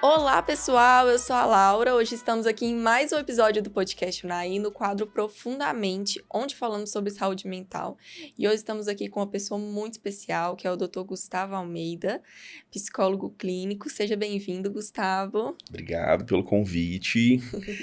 Olá, pessoal! Eu sou a Laura. Hoje estamos aqui em mais um episódio do podcast Unai, no quadro Profundamente, onde falamos sobre saúde mental. E hoje estamos aqui com uma pessoa muito especial, que é o Dr. Gustavo Almeida, psicólogo clínico. Seja bem-vindo, Gustavo. Obrigado pelo convite.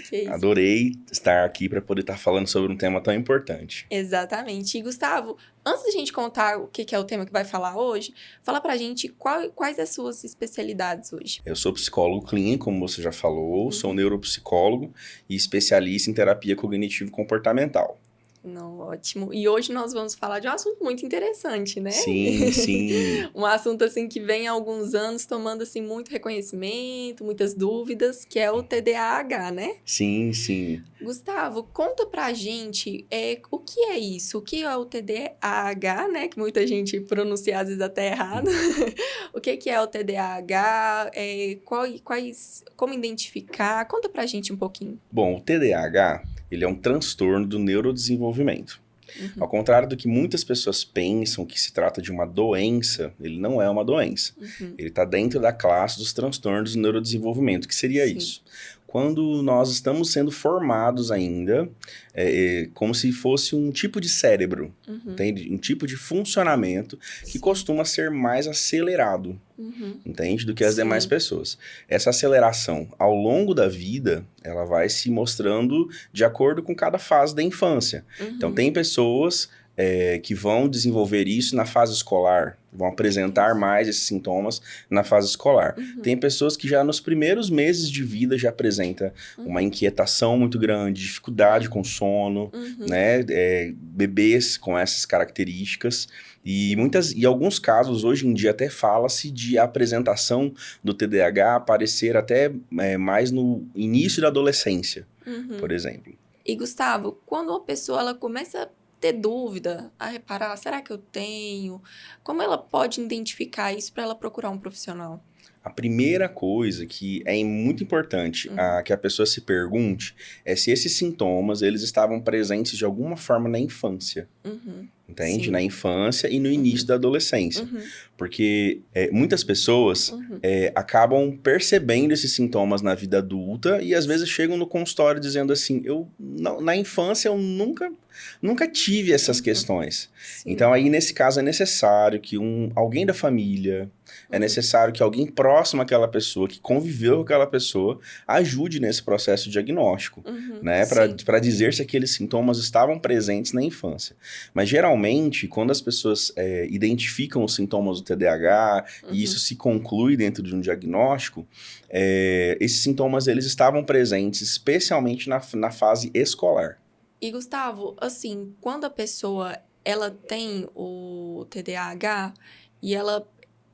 Que isso. Adorei estar aqui para poder estar falando sobre um tema tão importante. Exatamente. E, Gustavo, antes da gente contar o que é o tema que vai falar hoje, fala pra gente quais as suas especialidades hoje. Eu sou psicólogo clínico, como você já falou, sou neuropsicólogo e especialista em terapia cognitivo-comportamental. Não, ótimo. E hoje nós vamos falar de um assunto muito interessante, né? Sim, sim. Um assunto, assim, que vem há alguns anos tomando, assim, muito reconhecimento, muitas dúvidas, que é o TDAH, né? Sim, sim. Gustavo, conta pra gente o que é isso? O que é o TDAH, né? Que muita gente pronuncia às vezes até errado. O que é o TDAH? Como identificar? Conta pra gente um pouquinho. Bom, o TDAH, ele é um transtorno do neurodesenvolvimento. Ao contrário do que muitas pessoas pensam que se trata de uma doença, ele não é uma doença. Ele está dentro da classe dos transtornos do neurodesenvolvimento. O que seria Sim. isso? Quando nós estamos sendo formados ainda, como se fosse um tipo de cérebro, entende? Um tipo de funcionamento que costuma ser mais acelerado, entende? Do que as Sim. demais pessoas. Essa aceleração, ao longo da vida, ela vai se mostrando de acordo com cada fase da infância. Então, tem pessoas que vão desenvolver isso na fase escolar, vão apresentar mais esses sintomas na fase escolar. Tem pessoas que já nos primeiros meses de vida já apresentam uma inquietação muito grande, dificuldade com sono, né? Bebês com essas características. E alguns casos, hoje em dia, até fala-se de apresentação do TDAH aparecer até mais no início da adolescência, por exemplo. E, Gustavo, quando uma pessoa ela começa a ter dúvida, a reparar, será que eu tenho? Como ela pode identificar isso para ela procurar um profissional? A primeira coisa que é muito importante que a pessoa se pergunte é se esses sintomas eles estavam presentes de alguma forma na infância. Entende? Sim. Na infância e no início da adolescência. Porque muitas pessoas acabam percebendo esses sintomas na vida adulta e às vezes chegam no consultório dizendo assim, na infância eu nunca tive essas questões. Sim. Então aí nesse caso é necessário que alguém da família, é necessário que alguém próximo àquela pessoa, que conviveu com aquela pessoa, ajude nesse processo diagnóstico, né? Para dizer se aqueles sintomas estavam presentes na infância. Mas geralmente, quando as pessoas identificam os sintomas do TDAH e isso se conclui dentro de um diagnóstico, esses sintomas eles estavam presentes especialmente na fase escolar. E, Gustavo, assim, quando a pessoa ela tem o TDAH e ela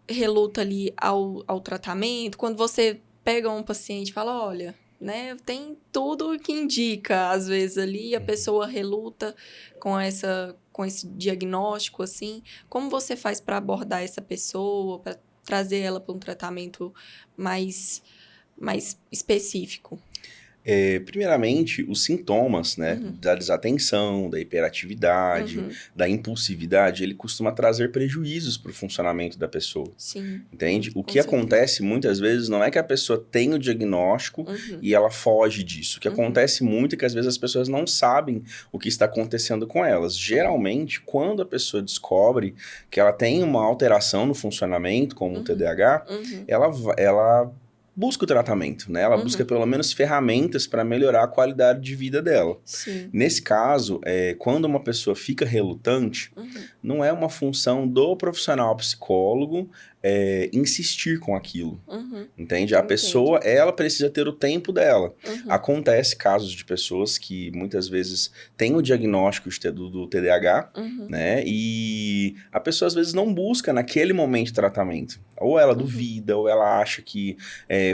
reluta ali ao tratamento, quando você pega um paciente e fala, olha, né, tem tudo que indica, às vezes ali, a pessoa reluta com esse diagnóstico, assim, como você faz para abordar essa pessoa, para trazer ela para um tratamento mais específico? Primeiramente, os sintomas, né, da desatenção, da hiperatividade, da impulsividade, ele costuma trazer prejuízos para o funcionamento da pessoa. Sim. Entende? O Com que acontece muitas vezes não é que a pessoa tem o diagnóstico e ela foge disso. O que acontece muito é que às vezes as pessoas não sabem o que está acontecendo com elas. Geralmente, quando a pessoa descobre que ela tem uma alteração no funcionamento, como o TDAH, ela busca o tratamento, né? Ela busca pelo menos ferramentas para melhorar a qualidade de vida dela. Sim. Nesse caso, quando uma pessoa fica relutante, não é uma função do profissional psicólogo insistir com aquilo, entende? A pessoa, ela precisa ter o tempo dela. Acontece casos de pessoas que muitas vezes têm o diagnóstico do TDAH, né? E a pessoa às vezes não busca naquele momento tratamento. Ou ela duvida, ou ela acha que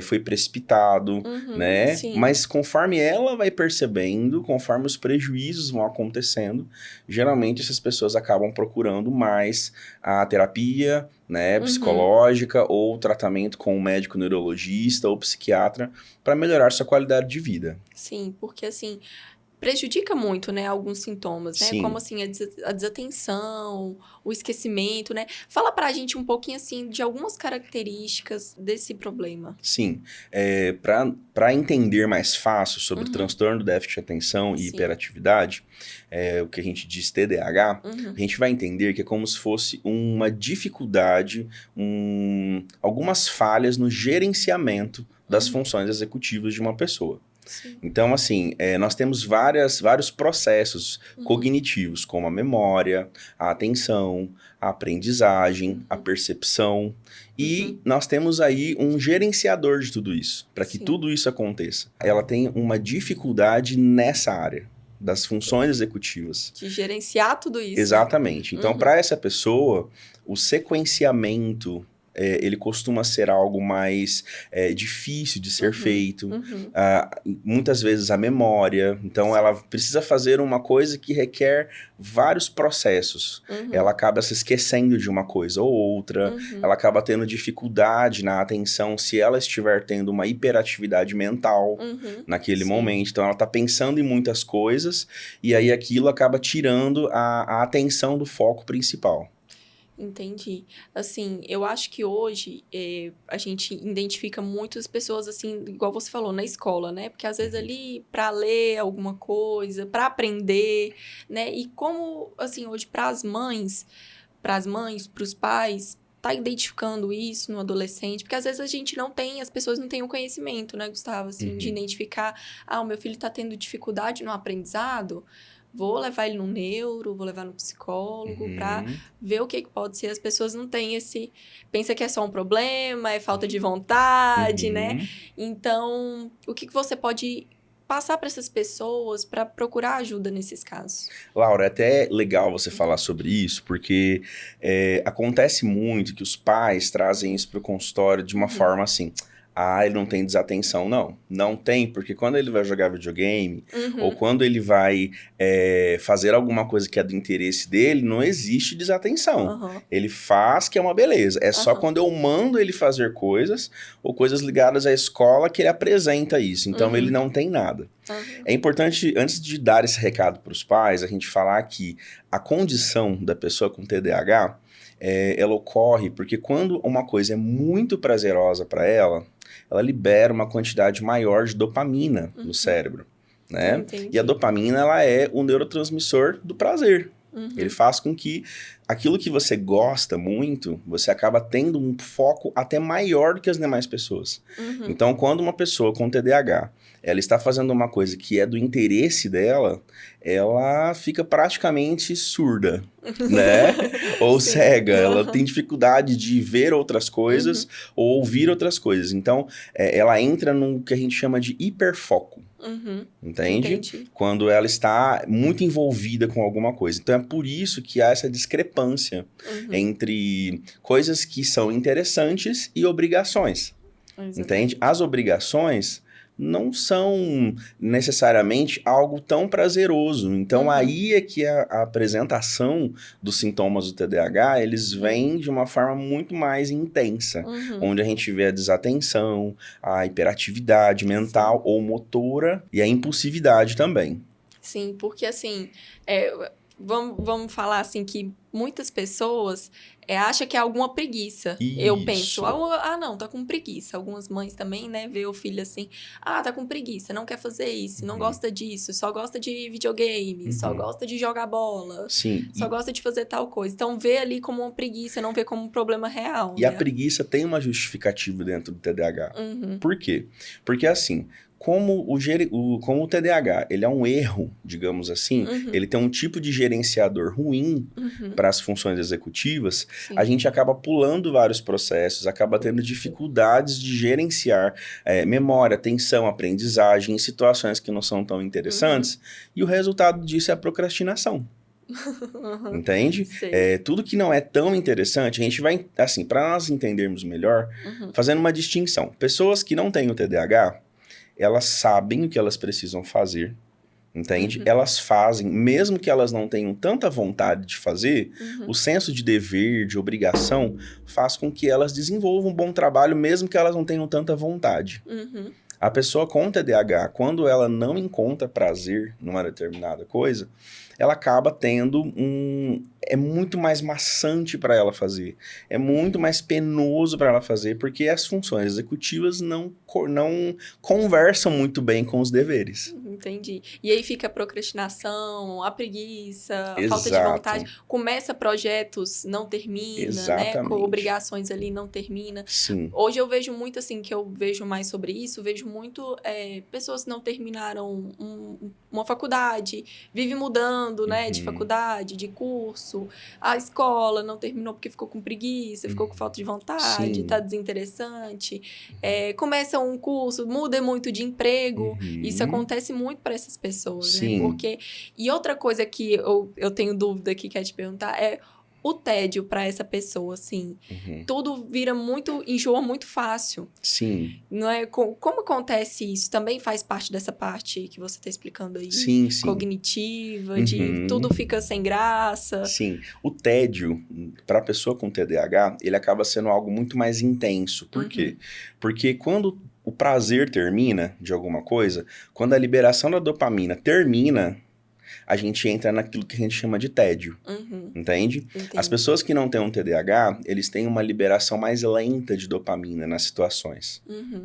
foi precipitado, né? Sim. Mas conforme ela vai percebendo, conforme os prejuízos vão acontecendo, geralmente essas pessoas acabam procurando mais a terapia, né, psicológica ou tratamento com um médico neurologista ou psiquiatra para melhorar sua qualidade de vida. Sim, porque assim, prejudica muito, né, alguns sintomas, né? Sim. Como, assim, a desatenção, o esquecimento, né? Fala pra gente um pouquinho, assim, de algumas características desse problema. Sim. Para entender mais fácil sobre o Uhum. transtorno do déficit de atenção e Sim. hiperatividade, o que a gente diz TDAH, Uhum. a gente vai entender que é como se fosse uma dificuldade, algumas falhas no gerenciamento das funções executivas de uma pessoa. Sim. Então, assim, nós temos vários processos cognitivos, como a memória, a atenção, a aprendizagem, a percepção. E nós temos aí um gerenciador de tudo isso, para que Sim. tudo isso aconteça. Ela tem uma dificuldade nessa área das funções executivas. De gerenciar tudo isso. Exatamente. Então, para essa pessoa, o sequenciamento ele costuma ser algo mais difícil de ser feito. Muitas vezes a memória. Então, ela precisa fazer uma coisa que requer vários processos. Ela acaba se esquecendo de uma coisa ou outra. Ela acaba tendo dificuldade na atenção se ela estiver tendo uma hiperatividade mental naquele momento. Então, ela está pensando em muitas coisas e aí aquilo acaba tirando a atenção do foco principal. Entendi. Assim, eu acho que hoje a gente identifica muitas pessoas, assim, igual você falou, na escola, né? Porque às vezes ali para ler alguma coisa, para aprender, né? E como, assim, hoje para as mães, para os pais, tá identificando isso no adolescente, porque às vezes a gente não tem, as pessoas não têm o conhecimento, né, Gustavo, assim, de identificar, o meu filho tá tendo dificuldade no aprendizado, vou levar ele no neuro, vou levar no psicólogo para ver o que pode ser. As pessoas não têm pensa que é só um problema, é falta de vontade, né? Então, o que você pode passar para essas pessoas para procurar ajuda nesses casos? Laura, é até legal você falar sobre isso, porque acontece muito que os pais trazem isso para o consultório de uma forma assim... ele não tem desatenção. Não, não tem, porque quando ele vai jogar videogame, ou quando ele vai fazer alguma coisa que é do interesse dele, não existe desatenção. Ele faz que é uma beleza. É só quando eu mando ele fazer coisas, ou coisas ligadas à escola, que ele apresenta isso. Então, ele não tem nada. É importante, antes de dar esse recado para os pais, a gente falar que a condição da pessoa com TDAH, ela ocorre porque quando uma coisa é muito prazerosa para ela libera uma quantidade maior de dopamina no cérebro, né? Entendi. E a dopamina, ela é o neurotransmissor do prazer. Ele faz com que aquilo que você gosta muito, você acaba tendo um foco até maior do que as demais pessoas. Então, quando uma pessoa com TDAH, ela está fazendo uma coisa que é do interesse dela, ela fica praticamente surda, né? Ou cega. Ela tem dificuldade de ver outras coisas ou ouvir outras coisas. Então, ela entra no que a gente chama de hiperfoco. Entende? Entendi. Quando ela está muito envolvida com alguma coisa. Então, é por isso que há essa discrepância entre coisas que são interessantes e obrigações. Exatamente. Entende? As obrigações não são necessariamente algo tão prazeroso. Então, aí é que a apresentação dos sintomas do TDAH, eles vêm de uma forma muito mais intensa, onde a gente vê a desatenção, a hiperatividade mental ou motora e a impulsividade também. Sim, porque assim, vamos falar assim que muitas pessoas acham que é alguma preguiça. Isso. Eu penso, não, tá com preguiça. Algumas mães também, né, vê o filho assim, tá com preguiça, não quer fazer isso, não gosta disso, só gosta de videogame, só gosta de jogar bola, Sim. só gosta de fazer tal coisa. Então, vê ali como uma preguiça, não vê como um problema real. E né? a preguiça tem uma justificativa dentro do TDAH. Por quê? Porque assim... Como o TDAH, ele é um erro, digamos assim, ele tem um tipo de gerenciador ruim para as funções executivas, a gente acaba pulando vários processos, acaba tendo dificuldades de gerenciar memória, atenção, aprendizagem em situações que não são tão interessantes, e o resultado disso é a procrastinação. Entende? Tudo que não é tão interessante, a gente vai, assim, para nós entendermos melhor, fazendo uma distinção. Pessoas que não têm o TDAH, elas sabem o que elas precisam fazer, entende? Elas fazem, mesmo que elas não tenham tanta vontade de fazer, o senso de dever, de obrigação, faz com que elas desenvolvam um bom trabalho, mesmo que elas não tenham tanta vontade. A pessoa com TDAH, quando ela não encontra prazer numa determinada coisa, ela acaba tendo é muito mais maçante para ela fazer, é muito mais penoso para ela fazer, porque as funções executivas não conversam muito bem com os deveres. Entendi. E aí fica a procrastinação, a preguiça, a falta de Exato, vontade. Começa projetos, não termina, né? Com exatamente. obrigações ali, não termina. Sim. Hoje eu vejo muito, assim, que eu vejo mais sobre isso, vejo muito pessoas que não terminaram uma faculdade, vive mudando, né? De faculdade, de curso. A escola não terminou porque ficou com preguiça, ficou com falta de vontade, tá Sim. desinteressante. Começa um curso, muda muito de emprego. Isso acontece muito para essas pessoas, né? Sim. Porque... E outra coisa que eu tenho dúvida aqui, quer te perguntar, é o tédio para essa pessoa, assim. Tudo vira muito... Enjoa muito fácil. Sim. Não é? Como acontece isso? Também faz parte dessa parte que você está explicando aí? Sim, sim. Cognitiva, de tudo fica sem graça. Sim. O tédio, para a pessoa com TDAH, ele acaba sendo algo muito mais intenso. Por quê? Porque quando o prazer termina de alguma coisa, quando a liberação da dopamina termina, a gente entra naquilo que a gente chama de tédio. Entende? Entendi. As pessoas que não têm um TDAH, eles têm uma liberação mais lenta de dopamina nas situações.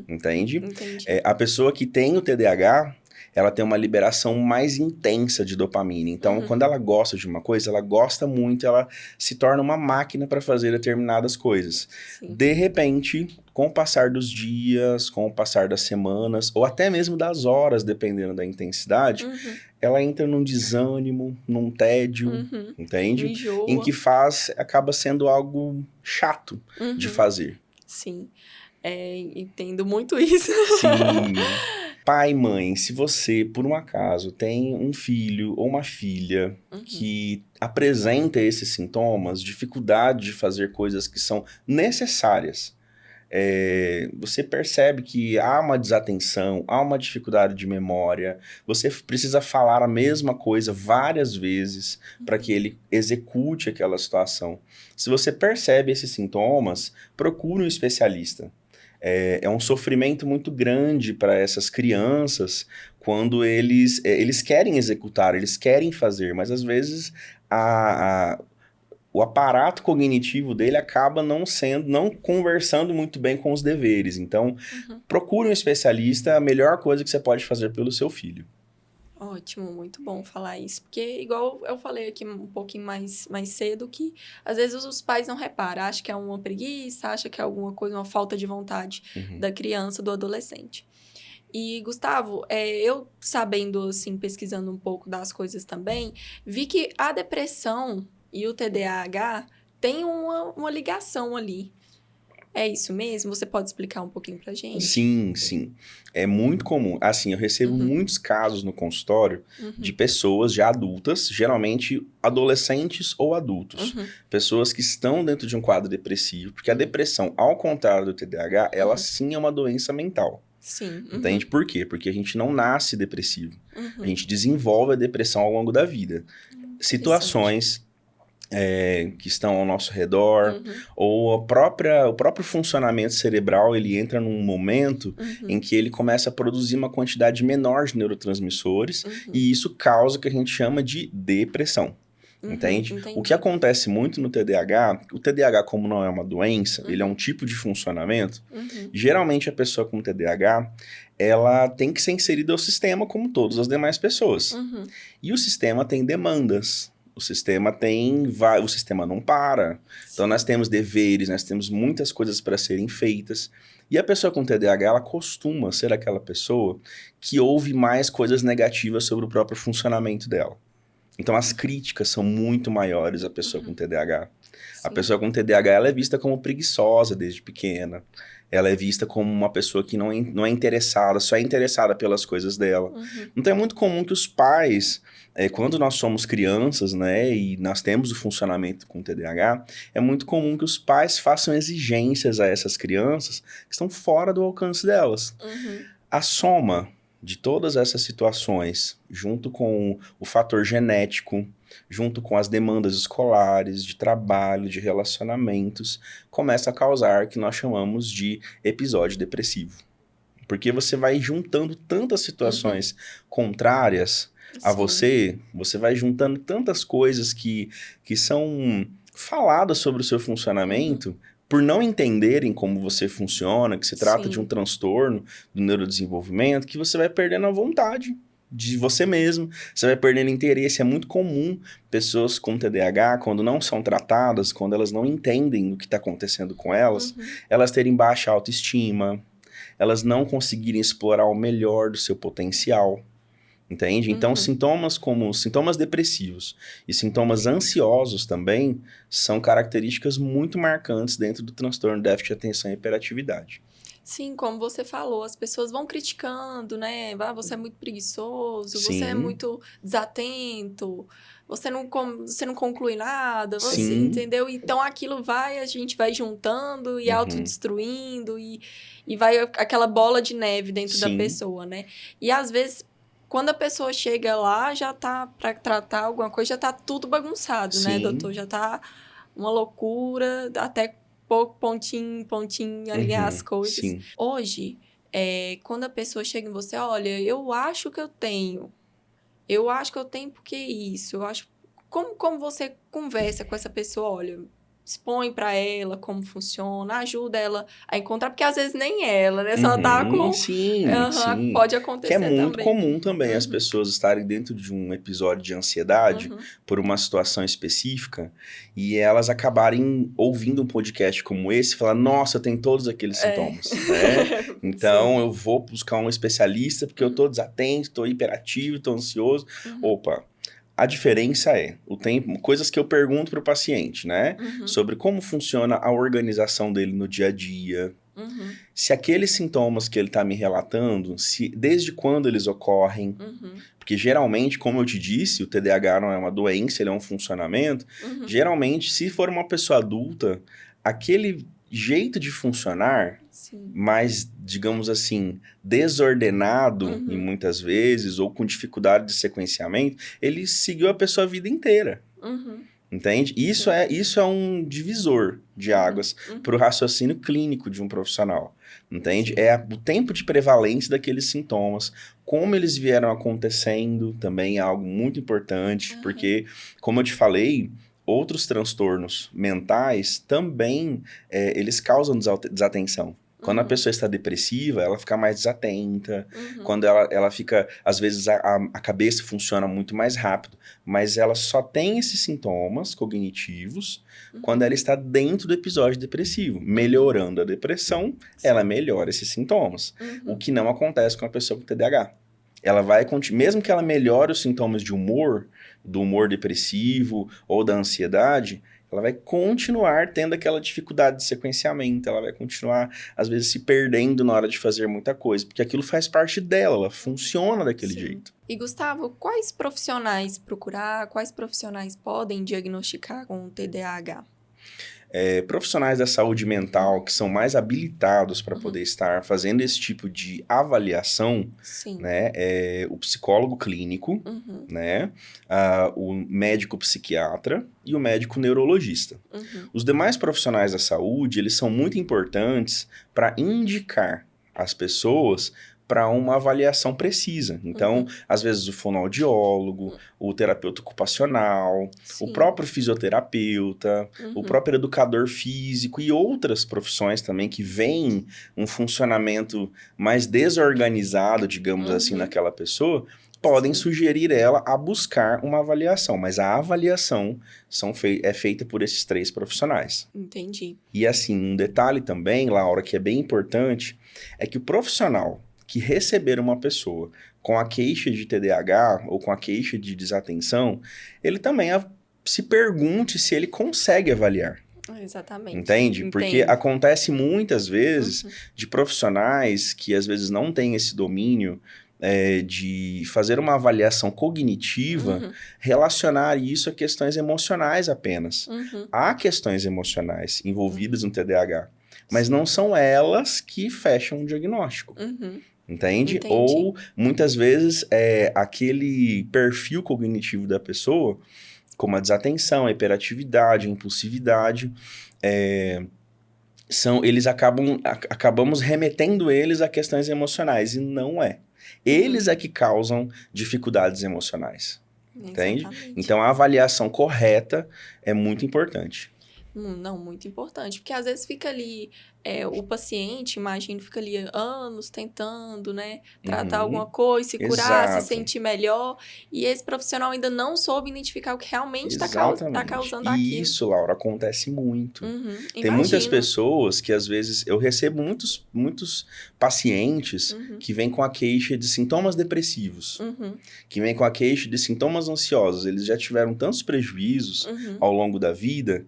Entende? Entendi. A pessoa que tem o TDAH, ela tem uma liberação mais intensa de dopamina. Então, quando ela gosta de uma coisa, ela gosta muito, ela se torna uma máquina para fazer determinadas coisas. Sim. De repente, com o passar dos dias, com o passar das semanas, ou até mesmo das horas, dependendo da intensidade, ela entra num desânimo, num tédio, entende? Enjoa. Em que acaba sendo algo chato de fazer. Sim. Entendo muito isso. Sim. Pai, mãe, se você, por um acaso, tem um filho ou uma filha que apresenta esses sintomas, dificuldade de fazer coisas que são necessárias, você percebe que há uma desatenção, há uma dificuldade de memória, você precisa falar a mesma coisa várias vezes para que ele execute aquela situação. Se você percebe esses sintomas, procure um especialista. É um sofrimento muito grande para essas crianças quando eles querem executar, eles querem fazer, mas às vezes o aparato cognitivo dele acaba não conversando muito bem com os deveres. Então, procure um especialista, a melhor coisa que você pode fazer pelo seu filho. Ótimo, muito bom falar isso. Porque, igual eu falei aqui um pouquinho mais cedo, que às vezes os pais não reparam. Acham que é uma preguiça, acham que é alguma coisa, uma falta de vontade da criança, do adolescente. E, Gustavo, eu sabendo, assim, pesquisando um pouco das coisas também, vi que a depressão e o TDAH têm uma ligação ali. É isso mesmo? Você pode explicar um pouquinho pra gente? Sim, sim. É muito comum. Assim, eu recebo muitos casos no consultório de pessoas já adultas, geralmente adolescentes ou adultos. Pessoas que estão dentro de um quadro depressivo, porque a depressão, ao contrário do TDAH, ela sim é uma doença mental. Sim. Entende? Por quê? Porque a gente não nasce depressivo. A gente desenvolve a depressão ao longo da vida. Situações que estão ao nosso redor, ou o próprio funcionamento cerebral, ele entra num momento em que ele começa a produzir uma quantidade menor de neurotransmissores, e isso causa o que a gente chama de depressão. Entende? O que acontece muito no TDAH, o TDAH, como não é uma doença, ele é um tipo de funcionamento, geralmente a pessoa com TDAH, ela tem que ser inserida ao sistema como todas as demais pessoas. E o sistema tem demandas. O sistema não para. Então, nós temos deveres, nós temos muitas coisas para serem feitas. E a pessoa com TDAH, ela costuma ser aquela pessoa que ouve mais coisas negativas sobre o próprio funcionamento dela. Então, as críticas são muito maiores à pessoa com TDAH. Sim. A pessoa com TDAH, ela é vista como preguiçosa desde pequena. Ela é vista como uma pessoa que não é interessada, só é interessada pelas coisas dela. Então, é muito comum que os pais, quando nós somos crianças, né, e nós temos o funcionamento com TDAH, é muito comum que os pais façam exigências a essas crianças que estão fora do alcance delas. A soma de todas essas situações, junto com o fator genético, junto com as demandas escolares, de trabalho, de relacionamentos, começa a causar o que nós chamamos de episódio depressivo. Porque você vai juntando tantas situações contrárias a Sim. você vai juntando tantas coisas que são faladas sobre o seu Uhum. funcionamento por não entenderem como você funciona, que se trata de um Sim. transtorno do neurodesenvolvimento, que você vai perdendo a vontade de você mesmo, você vai perdendo interesse. É muito comum pessoas com TDAH, quando não são tratadas, quando elas não entendem o que está acontecendo com elas, Uhum. elas terem baixa autoestima, elas não conseguirem explorar o melhor do seu potencial. Entende? Então, Uhum. sintomas como sintomas depressivos e sintomas ansiosos também são características muito marcantes dentro do transtorno de déficit de atenção e hiperatividade. Sim, como você falou, as pessoas vão criticando, né? Ah, você é muito preguiçoso, você é Sim, muito desatento, você não conclui nada, você sim, entendeu? Então aquilo vai, a gente vai juntando e uhum, autodestruindo e vai aquela bola de neve dentro da sim, pessoa, né? E às vezes, quando a pessoa chega lá, já tá para tratar alguma coisa, já tá tudo bagunçado, né, doutor? sim, Já tá uma loucura, até pouco pontinho, pontinho, alinhar as uhum, coisas. sim, Hoje, quando a pessoa chega em você, olha, eu acho que eu tenho porque isso, eu acho. Como você conversa com essa pessoa, olha, expõe pra ela como funciona, ajuda ela a encontrar, porque às vezes nem ela, né? Só tá uhum, com. sim, Aham, sim. pode Que é acontecer muito também. comum também as Uhum, pessoas estarem dentro de um episódio de ansiedade uhum. por uma situação específica e elas acabarem ouvindo um podcast como esse e falar, nossa, eu tenho todos aqueles É. sintomas, né? Então Sim. eu vou buscar um especialista porque eu tô desatento, tô hiperativo, tô ansioso. Uhum, Opa, a diferença é o tempo, coisas que eu pergunto para o paciente, né? uhum, Sobre como funciona a organização dele no dia a dia, uhum, se aqueles sintomas que ele está me relatando, se desde quando eles ocorrem, uhum, porque geralmente, como eu te disse, o TDAH não é uma doença, ele é um funcionamento. uhum. Geralmente, se for uma pessoa adulta, aquele jeito de funcionar, Sim. mais, digamos assim, desordenado, e Uhum, muitas vezes, ou com dificuldade de sequenciamento, ele seguiu a pessoa a vida inteira. uhum. Entende? Sim. Isso é um divisor de Uhum, águas para o uhum. raciocínio clínico de um profissional. Entende? Sim. O tempo de prevalência daqueles sintomas, como eles vieram acontecendo, também é algo muito importante, Aham. porque, como eu te falei, outros transtornos mentais também eles causam desatenção. Quando a Uhum, pessoa está depressiva, ela fica mais desatenta. uhum. Quando ela fica, às vezes, a cabeça funciona muito mais rápido, mas ela só tem esses sintomas cognitivos quando Uhum, ela está dentro do episódio depressivo. uhum. Melhorando a depressão, ela Sim. melhora esses sintomas. O Uhum. que não acontece com a pessoa com TDAH. Ela vai, mesmo que ela melhore os sintomas de humor, do humor depressivo ou da ansiedade, ela vai continuar tendo aquela dificuldade de sequenciamento, ela vai continuar, às vezes, se perdendo na hora de fazer muita coisa, porque aquilo faz parte dela, ela funciona daquele Sim. jeito. E Gustavo, quais profissionais procurar? Quais profissionais podem diagnosticar com TDAH? Profissionais da saúde mental que são mais habilitados para Uhum. poder estar fazendo esse tipo de avaliação, Sim. né, é o psicólogo clínico, Uhum. né, o médico psiquiatra e o médico neurologista. Uhum. Os demais profissionais da saúde, eles são muito importantes para indicar as pessoas para uma avaliação precisa. Então, Uhum. às vezes o fonoaudiólogo, o terapeuta ocupacional, o Sim. próprio fisioterapeuta, o Uhum. próprio educador físico e outras profissões também que veem um funcionamento mais desorganizado, digamos assim, Uhum. naquela pessoa, podem Sim. sugerir ela a buscar uma avaliação, mas a avaliação é feita por esses três profissionais. Entendi. E assim, um detalhe também, Laura, que é bem importante, é que o profissional que receber uma pessoa com a queixa de TDAH ou com a queixa de desatenção, ele também se pergunte se ele consegue avaliar. Exatamente. Entende? Porque Entendo. acontece muitas vezes Uhum. de profissionais que às vezes não têm esse domínio de fazer uma avaliação cognitiva, Uhum. relacionar isso a questões emocionais apenas. Uhum. Há questões emocionais envolvidas Uhum. no TDAH, mas não Sim. são elas que fecham um diagnóstico. Uhum. Entende? Entendi. Ou muitas vezes aquele perfil cognitivo da pessoa, como a desatenção, a hiperatividade, a impulsividade, é, eles acabamos remetendo eles a questões emocionais, e não é. Eles é que causam dificuldades emocionais, entende? Exatamente. Então, a avaliação correta é muito importante. Não, muito importante, porque às vezes fica ali, o paciente, imagino, fica ali anos tentando, né, tratar alguma coisa, se curar, se Exato. sentir melhor, e esse profissional ainda não soube identificar o que realmente tá Exatamente. causando E aquilo. isso, Laura, acontece muito. Tem muitas Imagino. pessoas que, às vezes, eu recebo muitos pacientes que vêm com a queixa de sintomas depressivos, que vêm com a queixa de sintomas ansiosos. Eles já tiveram tantos prejuízos ao longo da vida,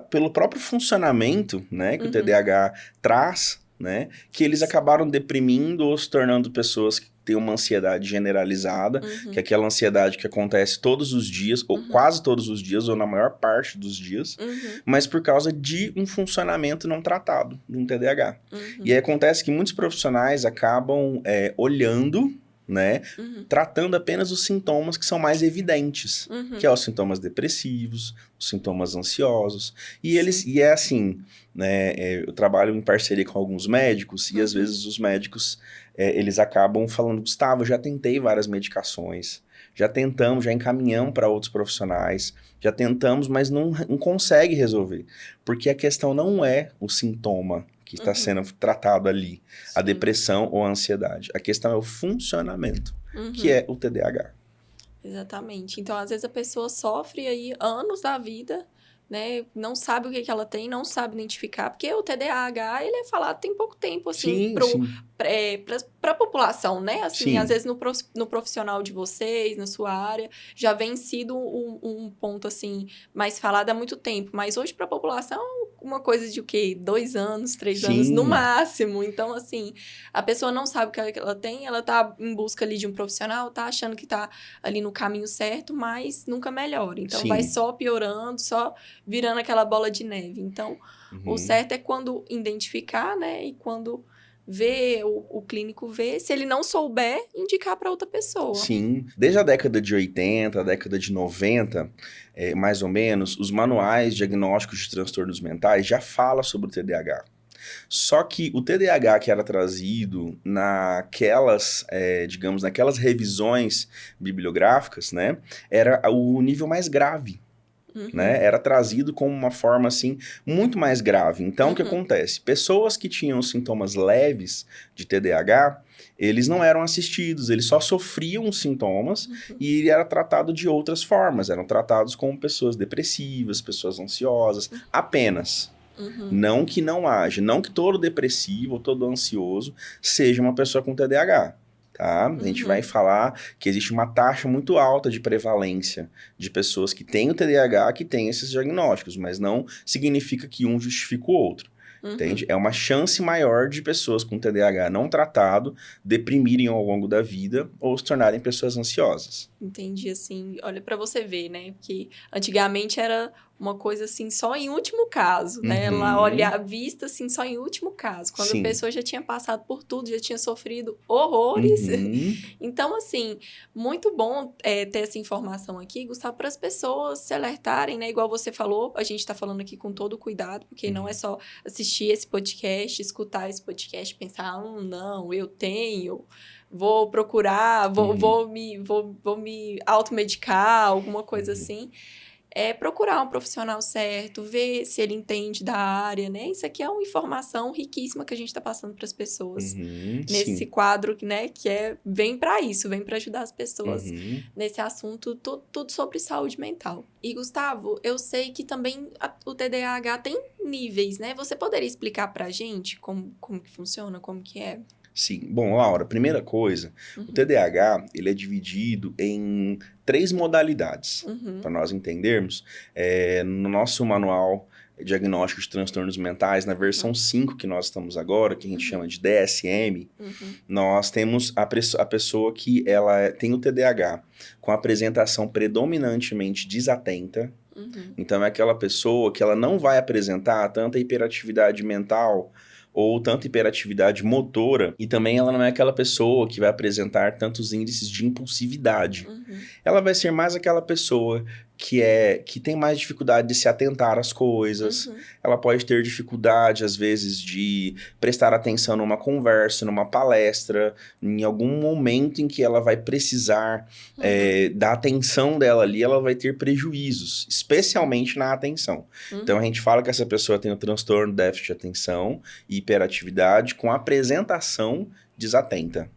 pelo próprio funcionamento, né, que o TDAH traz, né, que eles acabaram deprimindo ou se tornando pessoas que têm uma ansiedade generalizada, que é aquela ansiedade que acontece todos os dias, ou quase todos os dias, ou na maior parte dos dias, mas por causa de um funcionamento não tratado de um TDAH. E aí acontece que muitos profissionais acabam olhando, né, tratando apenas os sintomas que são mais evidentes, que é os sintomas depressivos, os sintomas ansiosos, e é assim, né, eu trabalho em parceria com alguns médicos, e às vezes os médicos, eles acabam falando, Gustavo, eu já tentei várias medicações, já tentamos, já encaminhamos para outros profissionais, já tentamos, mas não consegue resolver, porque a questão não é o sintoma que está sendo tratado ali, a depressão ou a ansiedade. A questão é o funcionamento, que é o TDAH. Exatamente. Então, às vezes, a pessoa sofre aí anos da vida, né? Não sabe o que ela tem, não sabe identificar, porque o TDAH, ele é falado tem pouco tempo, assim, para a população, né? Assim, às vezes no profissional de vocês, na sua área, já vem sido um ponto, assim, mais falado há muito tempo, mas hoje para a população, uma coisa de o quê? 2 anos, 3 anos no máximo. Então, assim, a pessoa não sabe o que ela tem, ela tá em busca ali de um profissional, tá achando que tá ali no caminho certo, mas nunca melhora. Então, vai só piorando, só virando aquela bola de neve. Então, o certo é quando identificar, né? E quando ver, o clínico ver, se ele não souber, indicar para outra pessoa. Sim. Desde a década de 80, a década de 90, mais ou menos, os manuais diagnósticos de transtornos mentais já falam sobre o TDAH. Só que o TDAH que era trazido naquelas, digamos, naquelas revisões bibliográficas, né, era o nível mais grave. Né? Era trazido como uma forma, assim, muito mais grave. Então, o que acontece? Pessoas que tinham sintomas leves de TDAH, eles não eram assistidos, eles só sofriam os sintomas e ele era tratado de outras formas. Eram tratados como pessoas depressivas, pessoas ansiosas, apenas. Não que não haja, não que todo depressivo ou todo ansioso seja uma pessoa com TDAH. Tá? A gente vai falar que existe uma taxa muito alta de prevalência de pessoas que têm o TDAH, que têm esses diagnósticos, mas não significa que um justifica o outro. Entende? É uma chance maior de pessoas com TDAH não tratado deprimirem ao longo da vida ou se tornarem pessoas ansiosas. Entendi, assim, olha para você ver, né? Porque antigamente era uma coisa assim, só em último caso, né? Ela olha a vista assim, só em último caso. Quando a pessoa já tinha passado por tudo, já tinha sofrido horrores. Então, assim, muito bom ter essa informação aqui, Gustavo, para as pessoas se alertarem, né? Igual você falou, a gente tá falando aqui com todo cuidado, porque não é só assistir esse podcast, escutar esse podcast, pensar, não, eu tenho... Vou procurar, vou me automedicar, alguma coisa assim. É procurar um profissional certo, ver se ele entende da área, né? Isso aqui é uma informação riquíssima que a gente está passando para as pessoas. Nesse quadro, né? Que vem para isso, vem para ajudar as pessoas nesse assunto, tudo sobre saúde mental. E, Gustavo, eu sei que também o TDAH tem níveis, né? Você poderia explicar para a gente como que funciona, como que é? Sim. Bom, Laura, primeira coisa, o TDAH, ele é dividido em 3 modalidades, para nós entendermos. No nosso manual diagnóstico de transtornos mentais, na versão 5 que nós estamos agora, que a gente chama de DSM, nós temos a pessoa que ela tem o TDAH com apresentação predominantemente desatenta. Então, é aquela pessoa que ela não vai apresentar tanta hiperatividade mental ou tanta hiperatividade motora, e também ela não é aquela pessoa que vai apresentar tantos índices de impulsividade. Ela vai ser mais aquela pessoa que tem mais dificuldade de se atentar às coisas. Ela pode ter dificuldade, às vezes, de prestar atenção numa conversa, numa palestra, em algum momento em que ela vai precisar da atenção dela ali, ela vai ter prejuízos, especialmente na atenção. Então, a gente fala que essa pessoa tem o transtorno de déficit de atenção e hiperatividade com apresentação desatenta.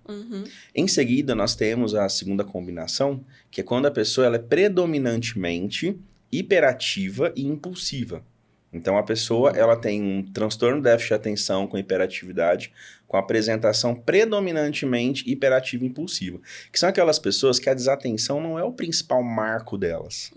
Em seguida, nós temos a segunda combinação, que é quando a pessoa ela é predominantemente hiperativa e impulsiva. Então, a pessoa ela tem um transtorno de déficit de atenção com hiperatividade, com apresentação predominantemente hiperativa e impulsiva. Que são aquelas pessoas que a desatenção não é o principal marco delas.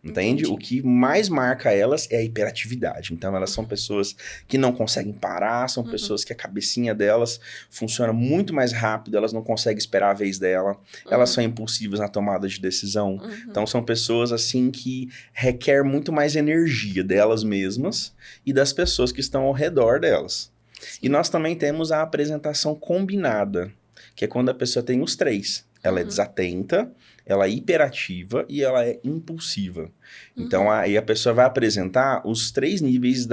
Entende? O que mais marca elas é a hiperatividade. Então, elas são pessoas que não conseguem parar, são pessoas que a cabecinha delas funciona muito mais rápido, elas não conseguem esperar a vez dela, elas são impulsivas na tomada de decisão. Então, são pessoas, assim, que requer muito mais energia delas mesmas e das pessoas que estão ao redor delas. E nós também temos a apresentação combinada, que é quando a pessoa tem os três. Ela é desatenta, ela é hiperativa e ela é impulsiva. Então, aí a pessoa vai apresentar os 3 níveis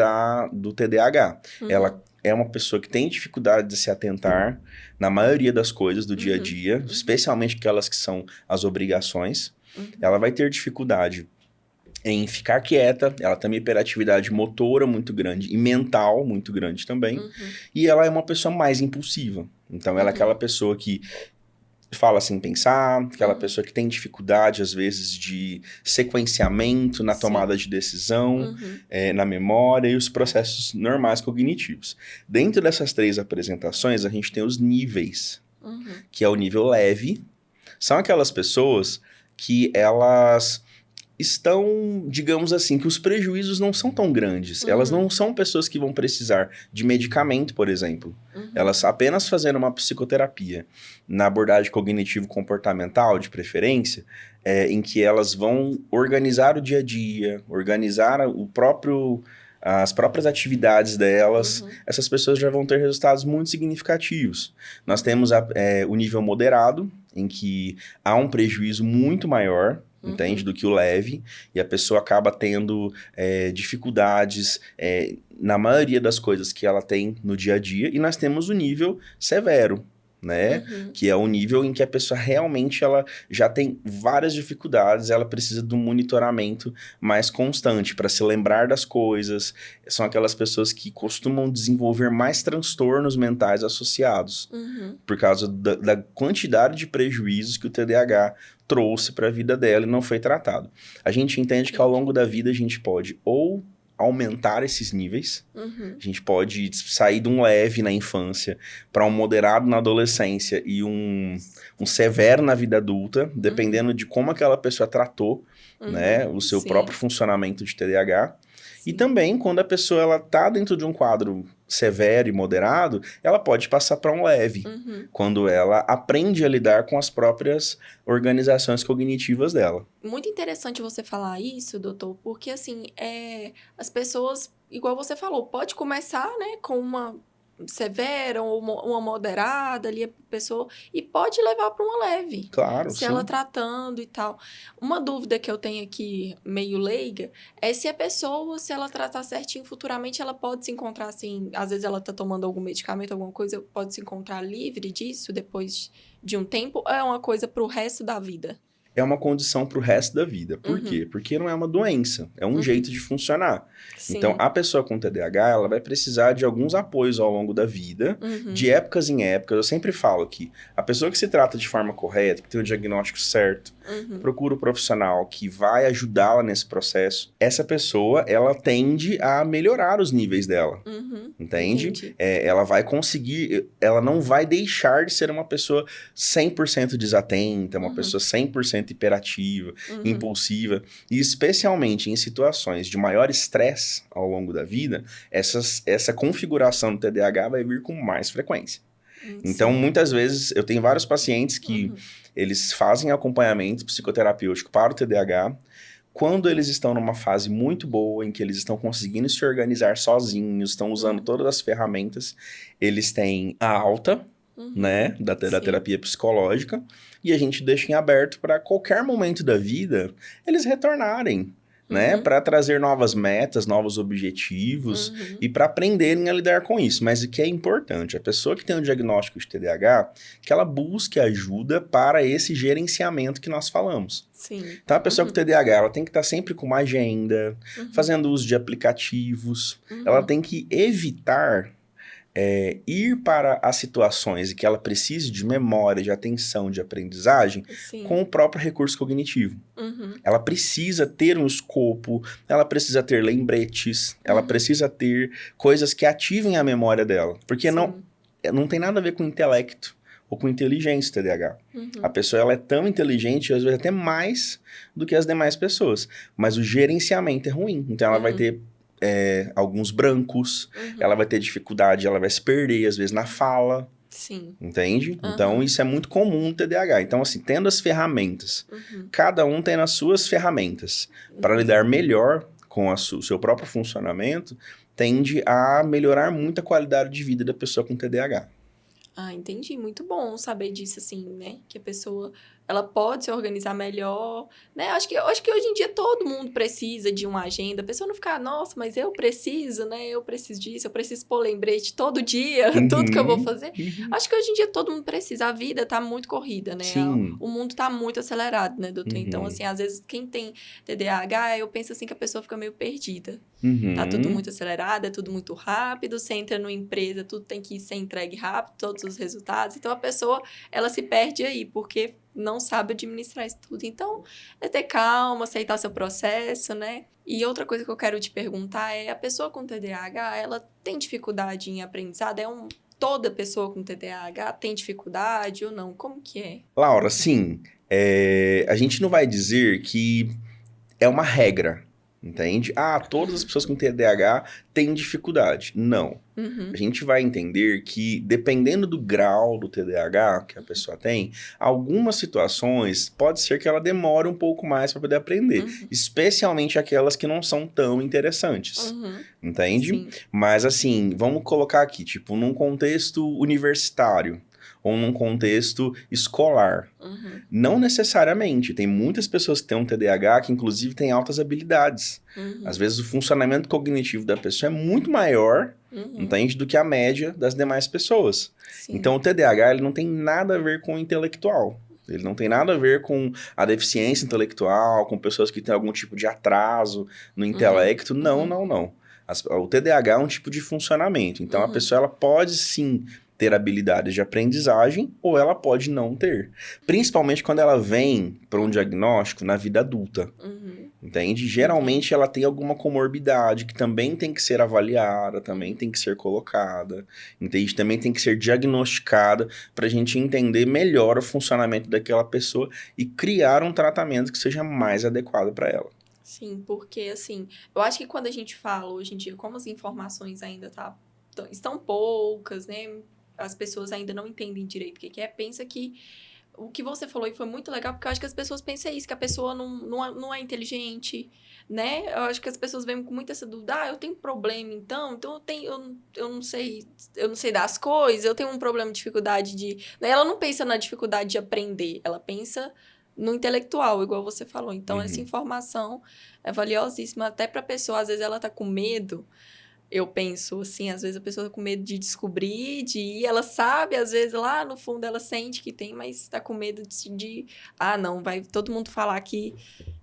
do TDAH. Ela é uma pessoa que tem dificuldade de se atentar na maioria das coisas do dia a dia, especialmente aquelas que são as obrigações. Ela vai ter dificuldade em ficar quieta, ela tem uma hiperatividade motora muito grande e mental muito grande também, e ela é uma pessoa mais impulsiva. Então, ela é aquela pessoa que fala sem pensar, aquela pessoa que tem dificuldade, às vezes, de sequenciamento na tomada de decisão, na memória e os processos normais cognitivos. Dentro dessas 3 apresentações, a gente tem os níveis, que é o nível leve. São aquelas pessoas que elas estão, digamos assim, que os prejuízos não são tão grandes. Elas não são pessoas que vão precisar de medicamento, por exemplo. Elas apenas fazendo uma psicoterapia na abordagem cognitivo-comportamental, de preferência, em que elas vão organizar o dia a dia, organizar as próprias atividades delas, essas pessoas já vão ter resultados muito significativos. Nós temos o nível moderado, em que há um prejuízo muito maior, entende? Do que o leve, e a pessoa acaba tendo dificuldades na maioria das coisas que ela tem no dia a dia, e nós temos o nível severo, né? Que é o nível em que a pessoa realmente ela já tem várias dificuldades, ela precisa de um monitoramento mais constante para se lembrar das coisas. São aquelas pessoas que costumam desenvolver mais transtornos mentais associados, por causa da quantidade de prejuízos que o TDAH trouxe para a vida dela e não foi tratado. A gente entende que ao longo da vida a gente pode ou aumentar esses níveis, a gente pode sair de um leve na infância para um moderado na adolescência e um severo na vida adulta, dependendo de como aquela pessoa tratou, né, o seu próprio funcionamento de TDAH. E também, quando a pessoa ela tá dentro de um quadro severo e moderado, ela pode passar para um leve, quando ela aprende a lidar com as próprias organizações cognitivas dela. Muito interessante você falar isso, doutor, porque, assim, as pessoas, igual você falou, pode começar, né, com uma severa ou uma moderada ali, a pessoa, e pode levar para uma leve. Claro, se ela tratando e tal. Uma dúvida que eu tenho aqui, meio leiga, é se a pessoa, se ela tratar certinho futuramente, ela pode se encontrar assim, às vezes ela tá tomando algum medicamento, alguma coisa, pode se encontrar livre disso depois de um tempo, ou é uma coisa pro resto da vida? É uma condição para o resto da vida. Por quê? Porque não é uma doença, é um jeito de funcionar. Sim. Então, a pessoa com TDAH, ela vai precisar de alguns apoios ao longo da vida, de épocas em épocas. Eu sempre falo que a pessoa que se trata de forma correta, que tem o diagnóstico certo, procura o profissional que vai ajudá-la nesse processo, essa pessoa, ela tende a melhorar os níveis dela. Entende? Ela vai conseguir, ela não vai deixar de ser uma pessoa 100% desatenta, uma pessoa 100% hiperativa, impulsiva, e especialmente em situações de maior estresse ao longo da vida, essa configuração do TDAH vai vir com mais frequência. Então, muitas vezes, eu tenho vários pacientes que eles fazem acompanhamento psicoterapêutico para o TDAH, quando eles estão numa fase muito boa, em que eles estão conseguindo se organizar sozinhos, estão usando todas as ferramentas, eles têm a alta, né, da Sim. terapia psicológica, e a gente deixa em aberto para qualquer momento da vida eles retornarem, né, para trazer novas metas, novos objetivos e para aprenderem a lidar com isso. Mas o que é importante, a pessoa que tem um diagnóstico de TDAH, que ela busque ajuda para esse gerenciamento que nós falamos. Sim. Então, a pessoa com TDAH, ela tem que estar sempre com uma agenda, fazendo uso de aplicativos, ela tem que evitar ir para as situações em que ela precise de memória, de atenção, de aprendizagem, Sim. com o próprio recurso cognitivo. Ela precisa ter um escopo, ela precisa ter lembretes, ela precisa ter coisas que ativem a memória dela. Porque não tem nada a ver com intelecto ou com inteligência TDAH. A pessoa ela é tão inteligente, às vezes até mais do que as demais pessoas. Mas o gerenciamento é ruim. Então ela vai ter alguns brancos, ela vai ter dificuldade, ela vai se perder, às vezes, na fala. Sim. Entende? Então, isso é muito comum no TDAH. Então, assim, tendo as ferramentas, cada um tem as suas ferramentas para lidar melhor com o seu próprio funcionamento, tende a melhorar muito a qualidade de vida da pessoa com TDAH. Ah, entendi. Muito bom saber disso, assim, né? Que a pessoa, ela pode se organizar melhor, né? Acho que hoje em dia todo mundo precisa de uma agenda. A pessoa não ficar, nossa, mas eu preciso, né? Eu preciso disso, eu preciso pôr lembrete todo dia, tudo que eu vou fazer. Acho que hoje em dia todo mundo precisa. A vida tá muito corrida, né? Sim. O mundo tá muito acelerado, né, doutor? Então, assim, às vezes quem tem TDAH, eu penso assim que a pessoa fica meio perdida. Tá tudo muito acelerado, é tudo muito rápido. Você entra numa empresa, tudo tem que ser entregue rápido, todos os resultados. Então, a pessoa, ela se perde aí, porque não sabe administrar isso tudo. Então, é ter calma, aceitar seu processo, né? E outra coisa que eu quero te perguntar é, a pessoa com TDAH, ela tem dificuldade em aprendizado? Toda pessoa com TDAH tem dificuldade ou não? Como que é? Laura, sim. A gente não vai dizer que é uma regra, entende? Ah, todas as pessoas com TDAH têm dificuldade. Não. A gente vai entender que, dependendo do grau do TDAH que a pessoa tem, algumas situações pode ser que ela demore um pouco mais para poder aprender, especialmente aquelas que não são tão interessantes, entende? Sim. Mas assim, vamos colocar aqui, tipo, num contexto universitário ou num contexto escolar. Não necessariamente. Tem muitas pessoas que têm um TDAH que, inclusive, têm altas habilidades. Às vezes, o funcionamento cognitivo da pessoa é muito maior, entende, do que a média das demais pessoas. Sim. Então, o TDAH ele não tem nada a ver com o intelectual. Ele não tem nada a ver com a deficiência intelectual, com pessoas que têm algum tipo de atraso no intelecto. Não, não, não. O TDAH é um tipo de funcionamento. Então, a pessoa ela pode, sim, ter habilidades de aprendizagem ou ela pode não ter. Principalmente quando ela vem para um diagnóstico na vida adulta. Entende? Geralmente ela tem alguma comorbidade que também tem que ser avaliada, também tem que ser colocada, entende? Também tem que ser diagnosticada para a gente entender melhor o funcionamento daquela pessoa e criar um tratamento que seja mais adequado para ela. Sim, porque assim, eu acho que quando a gente fala hoje em dia, como as informações ainda estão poucas, né? As pessoas ainda não entendem direito o que é, pensa que o que você falou e foi muito legal, porque eu acho que as pessoas pensam isso, que a pessoa não é inteligente, né? Eu acho que as pessoas vêm com muita essa dúvida, eu tenho problema então eu não sei das coisas, eu tenho um problema de dificuldade de... Né? Ela não pensa na dificuldade de aprender, ela pensa no intelectual, igual você falou. Então, essa informação é valiosíssima até para a pessoa, às vezes ela tá com medo. Eu penso assim, às vezes a pessoa tá com medo de descobrir, de ir, ela sabe, às vezes lá no fundo ela sente que tem, mas tá com medo não, vai todo mundo falar que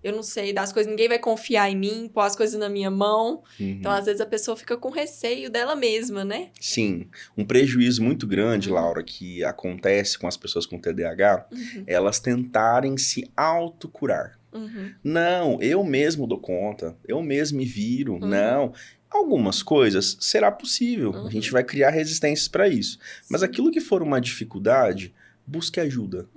eu não sei das coisas, ninguém vai confiar em mim, pôr as coisas na minha mão. Então, às vezes a pessoa fica com receio dela mesma, né? Sim, um prejuízo muito grande, Laura, que acontece com as pessoas com TDAH, elas tentarem se autocurar. Não, eu mesmo dou conta, eu mesmo me viro, não... Algumas coisas será possível, a gente vai criar resistências para isso. Mas aquilo que for uma dificuldade, busque ajuda.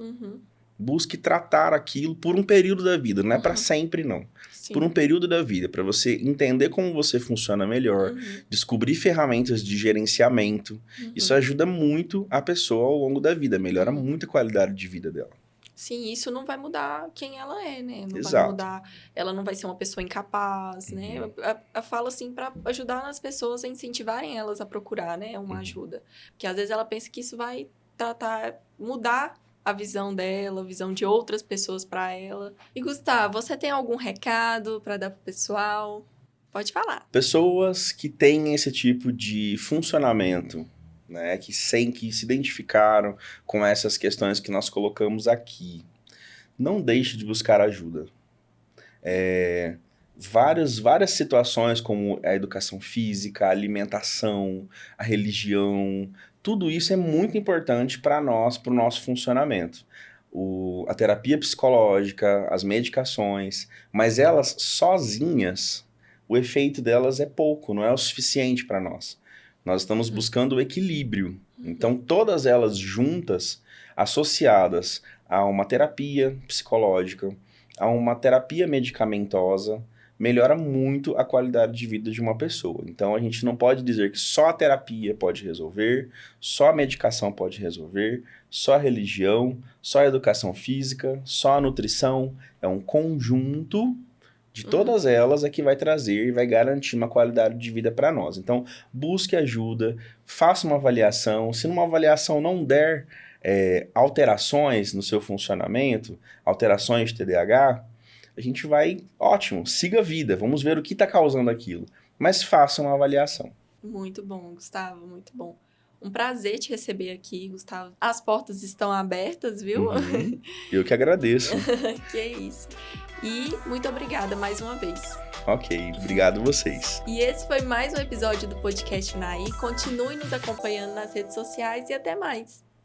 Busque tratar aquilo por um período da vida, não é para sempre não. Sim. Por um período da vida, para você entender como você funciona melhor, descobrir ferramentas de gerenciamento. Isso ajuda muito a pessoa ao longo da vida, melhora muito a qualidade de vida dela. Sim, isso não vai mudar quem ela é, né? Não Exato. vai mudar, ela não vai ser uma pessoa incapaz, né? Eu falo assim para ajudar as pessoas a incentivarem elas a procurar, né, uma ajuda. Porque às vezes ela pensa que isso vai tratar, mudar a visão dela, a visão de outras pessoas para ela. E Gustavo, você tem algum recado para dar pro pessoal? Pode falar. Pessoas que têm esse tipo de funcionamento, né, que se identificaram com essas questões que nós colocamos aqui, não deixe de buscar ajuda. Várias situações, como a educação física, a alimentação, a religião, tudo isso é muito importante para nós, para o nosso funcionamento. A terapia psicológica, as medicações, mas elas sozinhas, o efeito delas é pouco, não é o suficiente para nós. Nós estamos buscando o equilíbrio. Então, todas elas juntas, associadas a uma terapia psicológica, a uma terapia medicamentosa, melhora muito a qualidade de vida de uma pessoa. Então, a gente não pode dizer que só a terapia pode resolver, só a medicação pode resolver, só a religião, só a educação física, só a nutrição. É um conjunto de todas elas é que vai trazer e vai garantir uma qualidade de vida para nós. Então, busque ajuda, faça uma avaliação. Se numa avaliação não der alterações no seu funcionamento, alterações de TDAH, a gente vai, ótimo, siga a vida, vamos ver o que está causando aquilo. Mas faça uma avaliação. Muito bom, Gustavo, muito bom. Um prazer te receber aqui, Gustavo. As portas estão abertas, viu? Uhum. Eu que agradeço. Que isso. E muito obrigada mais uma vez. Ok, obrigado vocês. E esse foi mais um episódio do podcast Naí. Continue nos acompanhando nas redes sociais e até mais.